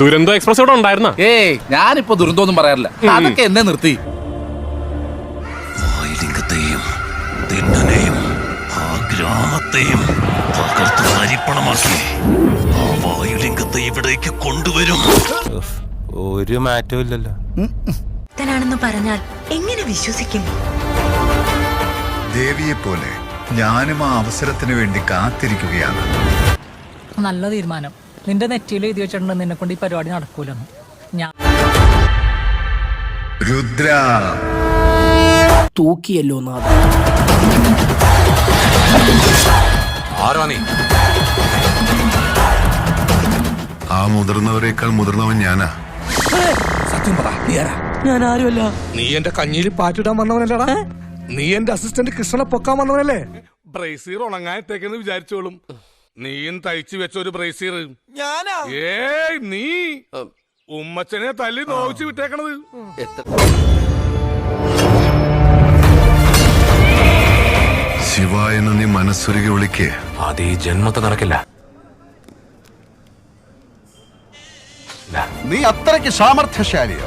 Duronto express ഇവിടെ ഉണ്ടായിരുന്ന? ഏയ് ഞാനിപ്പോ ദുരന്തമൊന്നും പറയാറില്ല, അതൊക്കെ എന്നെ നിർത്തി. വായുലിംഗത്തെയും തിണ്ണനെയും ആ ഗ്രാമത്തെയും തകർത്ത് ഹരിപ്പണമാക്കി ആ വായുലിംഗത്തെ ഇവിടേക്ക് കൊണ്ടുവരും. ഒരു മാറ്റവും ഇല്ലല്ലോ. ാണെന്ന് പറഞ്ഞാൽ എങ്ങനെ വിശ്വസിക്കും? ദേവിയെ പോലെ ഞാനും ആ അവസരത്തിന് വേണ്ടി കാത്തിരിക്കുകയാണ്. നല്ല തീരുമാനം. നിന്റെ നെറ്റിയിൽ എഴുതി വെച്ചിട്ടുണ്ട് നിന്നെ കൊണ്ട് ഈ പരിപാടി നടക്കൂലെന്ന്. ഞാൻ രുദ്ര തൂക്കിയല്ലോ നാഥ. ആരാ നീ? ആ മുതിർന്നവരെക്കാൾ മുതിർന്നവൻ ഞാനാ. സത്യം പറ, നീ ആരാ? ഞാൻ ആരുമല്ല. നീ എന്റെ കഞ്ഞിയിൽ പാറ്റിടാൻ വന്നവനല്ലടാ. നീ എന്റെ അസിസ്റ്റന്റ് കൃഷ്ണനെ പൊക്കാൻ വന്നവനല്ലേ? ബ്രേസീർ ഉണങ്ങാനത്തേക്കെന്ന് വിചാരിച്ചോളും. നീയും തയ്ച്ചു വെച്ച ഒരു ബ്രേസീർ. ഞാനാ? ഏയ് നീ ഉമ്മച്ചനെ തല്ലി നോവിച്ച് വിട്ടേക്കണത്. ശിവ എന്ന് നീ മനസ്സുരുകി വിളിക്കേ. അത് ഈ ജന്മത്തെ നടക്കില്ല. നീ അത്രയ്ക്ക് സാമർഥ്യശാലിയോ?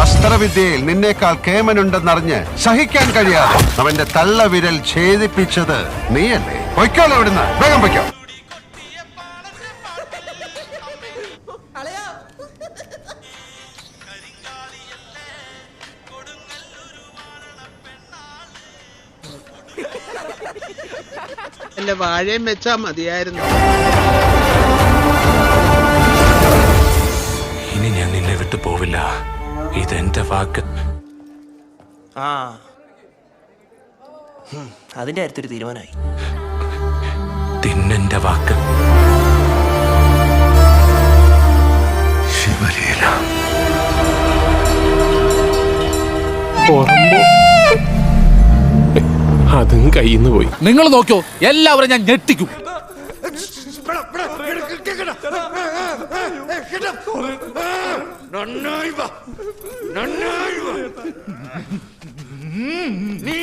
അസ്ത്രവിദ്യയിൽ നിന്നേക്കാൾ കേമനുണ്ടെന്നറിഞ്ഞ് സഹിക്കാൻ കഴിയാതെ അവന്റെ തള്ളവിരൽ ഛേദിപ്പിച്ചത് നീയല്ലേ? പൊയ്ക്കോളൂ ഇവിടുന്ന്, വേഗം പൊയ്ക്കോ. എന്റെ വാഴയും വെച്ചാ മതിയായിരുന്നു. ഇനി ഞാൻ നിന്നെ വിട്ടു പോവില്ല. ഇതെന്റെ വാക്ക്. അതിന്റെ കാര്യത്തൊരു തീരുമാനമായി. തിന്നെന്റെ വാക്ക്. ശിവലീല. അതും കയ്യിന്ന് പോയി. നിങ്ങൾ നോക്കിയോ, എല്ലാവരും ഞാൻ ഞെട്ടിക്കും. നീ